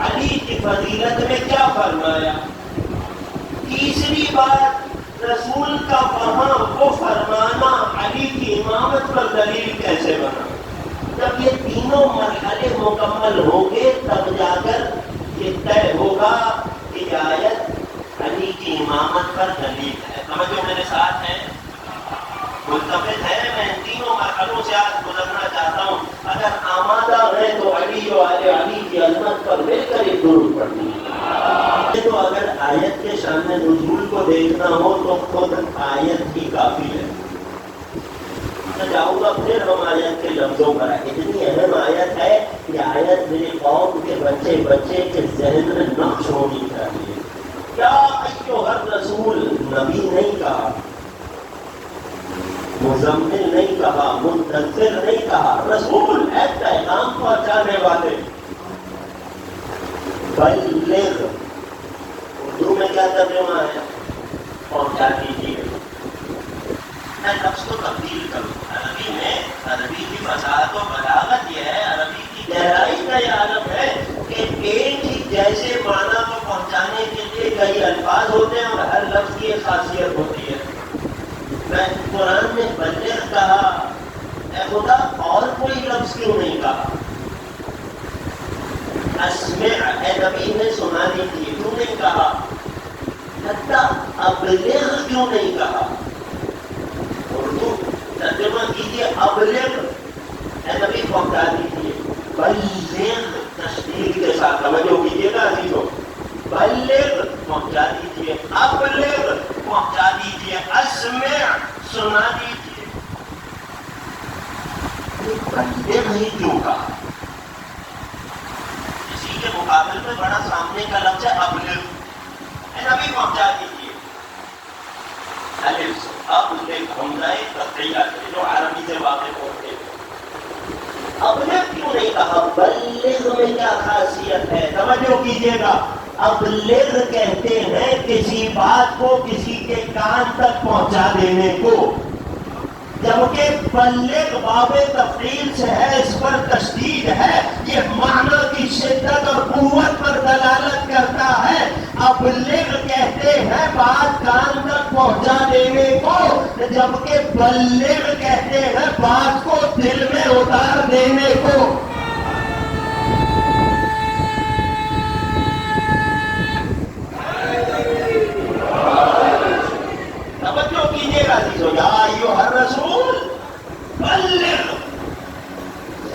علی کی فضیلت میں کیا فرمایا؟ تیسری بات، رسول کا وہاں وہ فرمانا علی کی امامت پر دلیل کیسے بنا؟ جب یہ تینوں مرحلے مکمل ہوں گے تب جا کر یہ طے ہوگا کہ یہ آیت علی کی امامت پر دلیل ہے۔ سمجھو میرے ساتھ ہے، ملتفت ہے، میں ان تینوں مرحلوں سے آج گزرنا چاہتا ہوں۔ اگر آمادہ ہے تو علی و آل علی کی عظمت پر مل کر ایک درود پڑھیں۔ تو اگر آیت کے شان نزول کو دیکھنا ہو تو خود آیت ہی کافی ہے۔ میں جاؤں گا پھر ہم آیت کے لفظوں پر، اتنی اہم آیت ہے کہ آیت میری قوم کے بچے بچے کے ذہن میں نقش ہونی چاہیے۔ کیا ایھا الرسول، نبی نہیں کہا، مزمل نہیں کہا، منتظر نہیں کہا، رسول ہے، پیغام پہنچانے والے۔ بلغ، اردو میں کیا ترجمہ ہے؟ پہنچا دیجیے۔ میں لفظ کو تبدیل کروں، عربی میں، عربی کی فصاحت و بلاغت یہ ہے، عربی کی گہرائی کا یہ عالم ہے کہ ایک ہی جیسے معنی کو پہنچانے کے لیے کئی الفاظ ہوتے ہیں اور ہر لفظ کی ایک خاصیت ہوتی ہے۔ میں قرآن نے بلغ کہا، اے خدا اور کوئی لفظ کیوں نہیں کہا؟ اسمع، اے نبی نے سنا دیجیے کیوں نہیں کہا؟ حتی ابلغ کیوں نہیں کہا؟ اردو ترجمہ کیجیے، ابلغ، اے نبی پہنچا دیجیے۔ بلغ تشدید کے ساتھ توجہ کیجیے گا عزیزو، بلغ پہنچا دیجیے، ابلغ پہنچا دیجیے، اسمع سنا دیجیے۔ بلغ ہی کیوں کہا؟ اسی کے مقابل میں بڑا سامنے کا لفظ ہے ابلغ، اے نبی پہنچا دیجیے۔ الف ابلغ حمزہ تقیہ جو عربی سے واقف ہوتے ہیں۔ ابلغ کیوں نہیں کہا؟ بلغ میں کیا خاصیت ہے؟ توجہ کیجیے گا، ابلغ کہتے ہیں کسی بات کو کسی کے کان تک پہنچا دینے کو، جبکہ بلغ باب تفعیل سے ہے، اس پر تشدید ہے، یہ معنی کی شدت اور قوت پر دلالت کرتا ہے۔ ابلغ کہتے ہیں بات کان تک پہنچا دینے کو، جبکہ بلغ کہتے ہیں بات کو دل میں اتار دینے کو۔ توجہ کیجیے گا عزیزو، یا ایھا الرسول بلغ،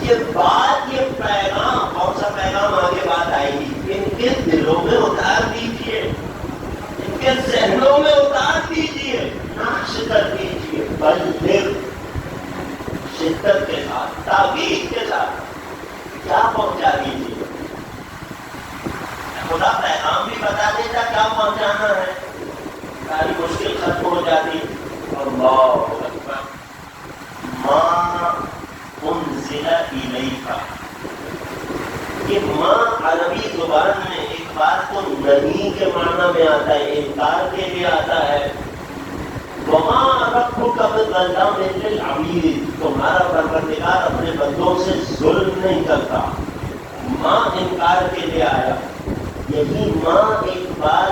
یہ بات، یہ پیغام، کون سا پیغام آگے بات آئے گی، ان کے دلوں میں اتار دیجیے، ان کے ذہنوں میں اتار دیجیے، نقش کر دیجیے۔ بلغ، شدت کے ساتھ، تاکید کے ساتھ، کیا پہنچا دیجیے؟ خدا پیغام بھی بتا دیتا کیا پہنچانا ہے، ساری مشکل ختم ہو جاتی۔ اللہ اکبر، ما انزل الیک، یہ ماں عربی زبان میں ایک بار تو نہیں کے معنی میں آتا ہے، انکار کے لیے آتا ہے۔ وما ربک بظلام للعبید، تمہارا پروردگار اپنے بندوں سے ظلم نہیں کرتا، ماں انکار کے لیے آیا۔ یہی ماں ایک بار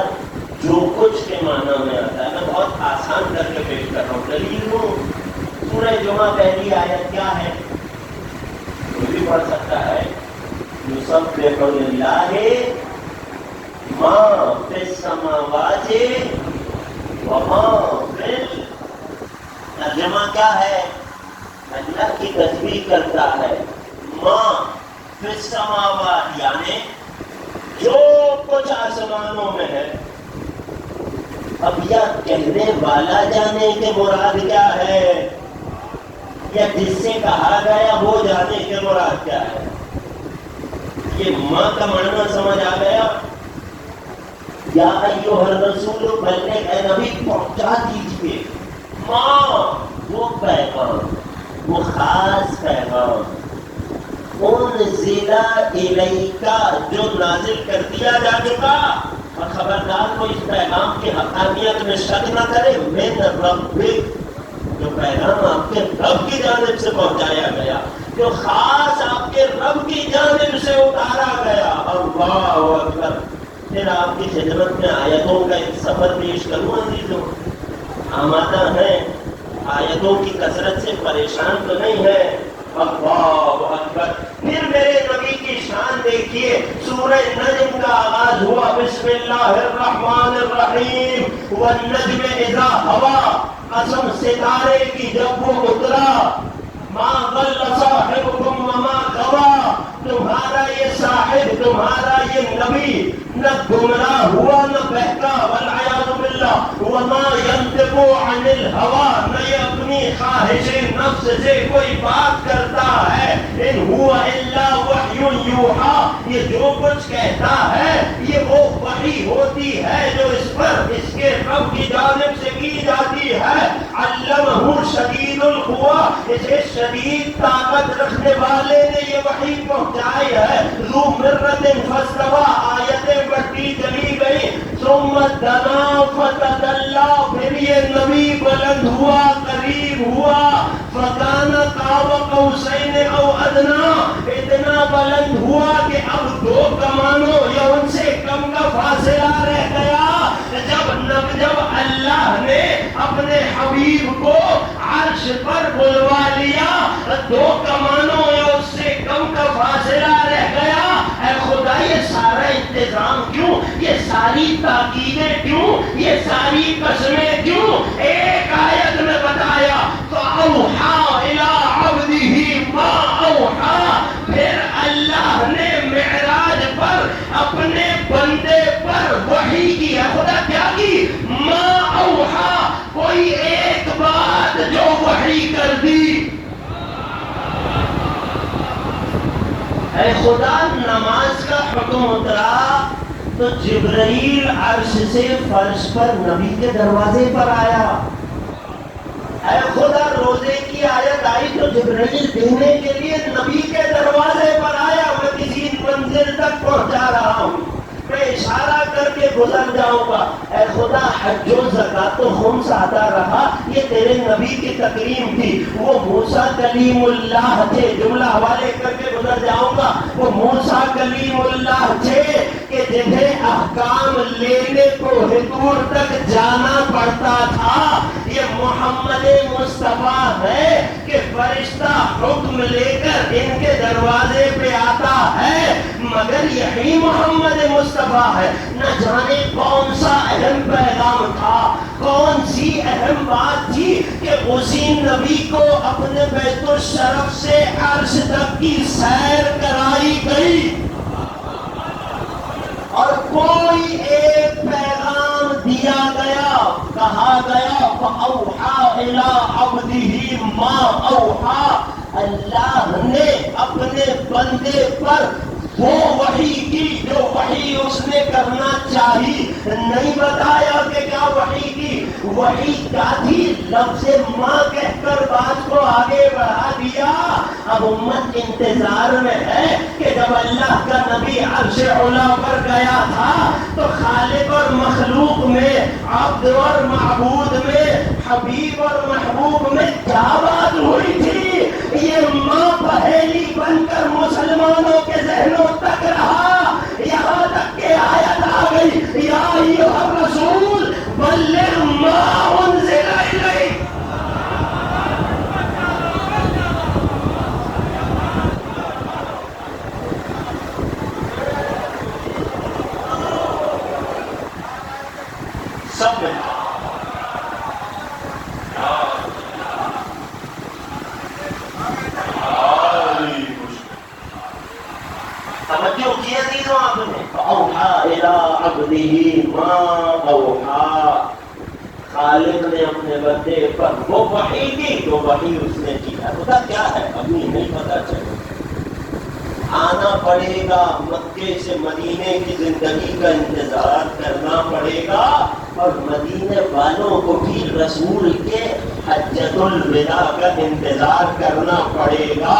جو کچھ کے معنی میں آتا ہے، میں بہت آسان کر کے پیش کر رہا ہوں، دلیل ہوں۔ سورہ جمعہ پہلی آیت کیا ہے؟ کوئی بھی پڑھ سکتا ہے، یسبح للہ ما فی السماوات وما فی الارض۔ ترجمہ کیا ہے؟ اللہ کی تسبیح کرتا ہے، ما فی السماوات یعنی جو کچھ آسمانوں میں ہے۔ اب یہ کہنے والا جانے کے مراد کیا ہے، یا جس سے کہا گیا وہ جانے کے مراد کیا ہے؟ یہ ماں کا معنی سمجھ آ گیا؟ یا ایھا الرسول بلغ، اے نبی پہنچا دیجیے۔ ماں، وہ پیغام، وہ خاص پیغام، انزل الیک، جو نازل کر دیا جا چکا، اور خبردار کو اس پیغام کی حقانیت میں شک نہ کرے، من ربک، جو پیغام آپ کے رب کی جانب سے پہنچایا گیا، جو خاص آپ کے رب کی جانب سے اتارا گیا۔ اللہ پھر آپ کی خدمت میں آیتوں کا ایک سفر پیش کروں عزیزوں. آمادہ ہیں؟ آیتوں کی کثرت سے پریشان تو نہیں ہے؟ اللہ اکبر. پھر میرے نبی کی شان دیکھیے. سورہ نجم کا آغاز ہوا بسم اللہ الرحمن الرحیم والنجم اذا ہوا. قسم ستارے کی جب وہ اترا. ما ضل صاحبکم وما غوا. تمہارا یہ صاحب تمہارا یہ نبی نہ گمراہ ہوا نہ بہکا. والعیاذ باللہ. وما ينطق عن الهوى. نہ یہ اپنی خواہش نفس سے کوئی بات کرتا ہے. ان هو الا وحی یوحی. یہ جو کچھ کہتا ہے یہ وہ وحی ہوتی ہے جو اس پر اس کے رب کی جانب سے کی جاتی ہے. علمہ شدید القوی. اسے شدید طاقت رکھنے والے نے یہ وحی پہنچائی ہے. ذو مرۃ فاستوی. آیتیں بڑھتی چلی گئی. ثم دنا فتدلی. پھر یہ نبی بلند ہوا قریب ہوا. فکان قاب قوسین او ادنی. اتنا بلند ہوا کہ اب دو کمانوں یا ان سے کم کا فاصلہ رہ گیا. جب اللہ نے اپنے حبیب کو عرش پر بلوا لیا دو کمانوں یا اس سے کم کا فاصلہ رہ گیا. اے خدا یہ سارا انتظام کیوں؟ یہ ساری تاکیدیں کیوں؟ یہ ساری قسمیں کیوں؟ ایک آیت میں بتایا فَأَوْحَا إِلَىٰ عَبْدِهِ مَا أَوْحَا. پھر اللہ نے معراج پر اپنے بندے پر وحی کی. خدا کیا کی؟ ما اوحا. کوئی ایک بات جو وحی کر دی. اے خدا نماز کا حکم اترا تو جبرائیل عرش سے فرش پر نبی کے دروازے پر آیا. اے خدا روزے کی آیت آئی تو جبرائیل دینے کے لیے نبی کے دروازے پر آیا. میں کسی منزل تک پہنچا رہا ہوں میں اشارہ کر کے گزر جاؤں گا. اے خدا حج و زکات و خمس آتا رہا یہ تیرے نبی کی تکریم تھی. وہ موسیٰ کلیم اللہ تھے. جملہ حوالے کر کے گزر جاؤں گا. وہ موسیٰ کلیم اللہ تھے کہ جنہیں احکام لینے کو حضور تک جانا پڑتا تھا. یہ محمد مصطفیٰ ہے کہ فرشتہ حکم لے کر ان کے دروازے پہ آتا ہے. مگر یہی محمد مصطفیٰ ہے. نہ جانے کون سا اہم پیغام تھا کون سی اہم بات تھی کہ اسی نبی کو اپنے بیت الشرف سے عرش تک کی سیر کرائی گئی. اور کوئی ایک پیغام دیا گیا. کہا گیا فَأَوْحَا إِلَىٰ عَبْدِهِ مَا أَوْحَا. اللہ نے اپنے بندے پر وہ وحی کی جو وحی اس نے کرنا چاہی. نہیں بتایا کہ کیا وحی کی. وحی کیا تھی؟ لفظ ماں کہہ کر بات کو آگے بڑھا دیا. اب امت انتظار میں ہے کہ جب اللہ کا نبی عرش علا پر گیا تھا تو خالق اور مخلوق میں عبد اور معبود میں حبیب اور محبوب میں کیا بات ہوئی تھی. یہ ماں پہیلی بن کر مسلمانوں کے ذہنوں تک رہا. یہاں تک کہ آیت آ گئی یا ایھا الرسول بلغ ما انزل الیک. سب میں توجہ کی عزیزوں آپ نے. اوحا الی عبدہ ما اوحا. خالق نے اپنے بندے پر وہ وحی کی جو وحی اس نے کی. خدا کیا ہے ابھی نہیں پتا چلے. آنا پڑے گا مکے سے مدینے کی زندگی کا انتظار کرنا پڑے گا. اور مدینے والوں کو بھی رسول کے حجۃ الوداع کا انتظار کرنا پڑے گا.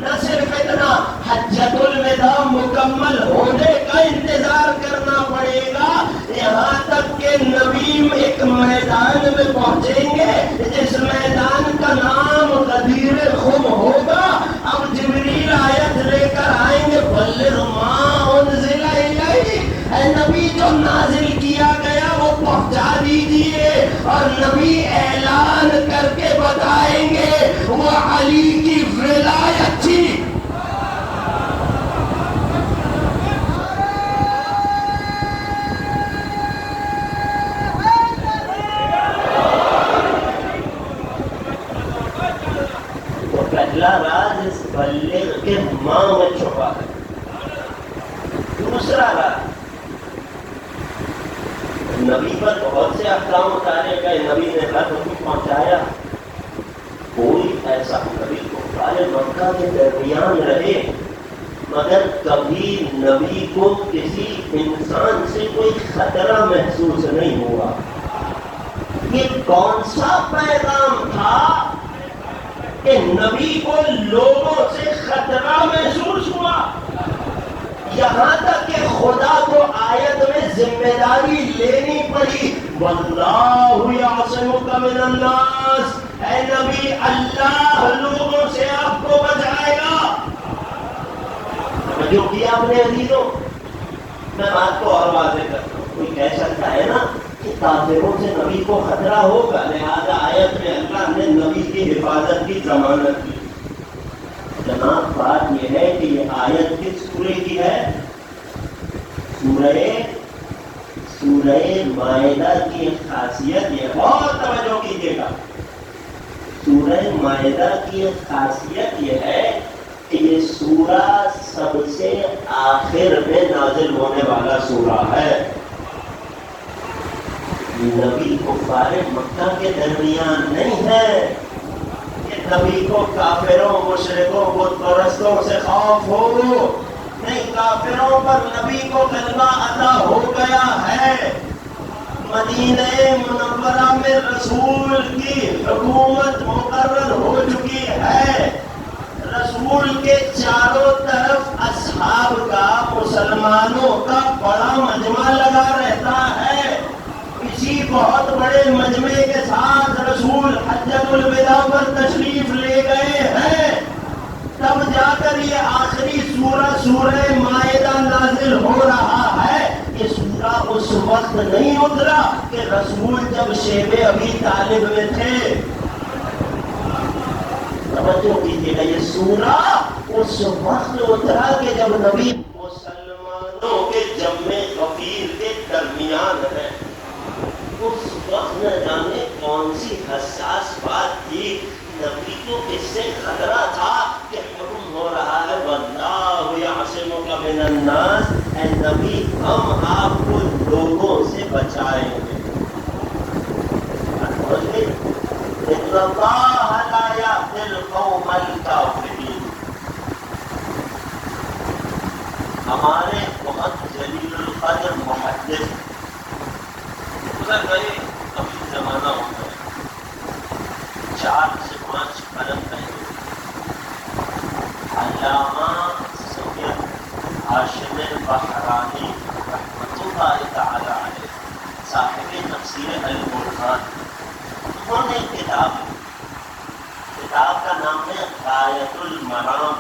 نہ صرف اتنا حجۃ الوداع مکمل ہونے کا انتظار کرنا پڑے گا. یہاں تک کہ نبی ایک میدان میں پہنچیں گے جس میدان کا نام غدیر خم ہوگا. اب جبریل آیت لے کر آئیں گے بلغ ما انزل الیک. اے نبی کر کے بتائیں گے وہ علی کی ولایت تھی۔ تو پہلا راز اس بلغ کے ماں میں چھپا ہے۔ دوسرا راز، نبی پر بہت سے احکام اتارے گئے، نبی نے ہر حکم پہنچایا، کوئی ایسا نبی کفار مکہ کے درمیان رہے مگر کبھی نبی کو کسی انسان سے کوئی خطرہ محسوس نہیں ہوا۔ یہ کون سا پیغام تھا کہ نبی کو لوگوں سے خطرہ محسوس ہوا؟ یہاں تک کہ خدا کو آیت میں ذمہ داری لینی پڑی، واللہ یعصمک من الناس، اے نبی اللہ لوگوں سے آپ کو بچائے گا۔ جو کیا اپنے عزیزوں، میں بات کو اور واضح کرتا ہوں، کوئی کہہ سکتا ہے نا کہ کافروں سے نبی کو خطرہ ہوگا، لہذا آیت میں اللہ نے نبی کی حفاظت کی ضمانت کی۔ جناب بات یہ ہے کہ یہ آیت کس سورے کی ہے؟ سورہ مائدہ کی خاصیت یہ، بہت توجہ کیجیے گا، سورہ مائدہ کی خاصیت یہ ہے کہ یہ سورہ سب سے آخر میں نازل ہونے والا سورہ ہے۔ نبی کفار مکہ کے درمیان نہیں ہے کہ نبی کو کافروں، مشرکوں، بت پرستوں سے خوف ہو، نہیں، کافروں پر نبی کو کلمہ عطا ہو گیا ہے۔ مدینہ منورہ میں رسول کی حکومت مقرر ہو چکی ہے، رسول کے چاروں طرف اصحاب کا، مسلمانوں کا بڑا مجمع لگا رہتا ہے۔ اسی بہت بڑے مجمع کے ساتھ رسول حجۃ الوداع پر تشریف لے گئے ہیں، تب جا کر یہ آخری سورہ سورہ مائدہ نازل ہو رہا ہے۔ یہ سورہ اس وقت نہیں اترا کہ رسول جب شیب ابی طالب میں تھے۔ توجہ کیجیے گا، یہ سورہ اس وقت اترا کہ جب نبی مسلمانوں کے جمع غفیر کے درمیان ہے۔ اس وقت نہ جانے کون سی حساس بات تھی، نبی کو اس سے خطرہ تھا کہ حکم ہو رہا ہے واللہ یعصمک من الناس، اے نبی ہم آپ کو لوگوں سے بچائیں گے۔ ان اللہ لا یہدی القوم الکافرین۔ ہمارے بہت جلیل القدر محدث گزر گئے، ابھی زمانہ ہو گیا 4 سے 5 قرن پہلے، علامہ سید ہاشم البحرانی رحمۃ اللہ تعالی علیہ، صاحب تفسیر البرہان، انہوں نے کتاب کا نام ہے غایۃ المرام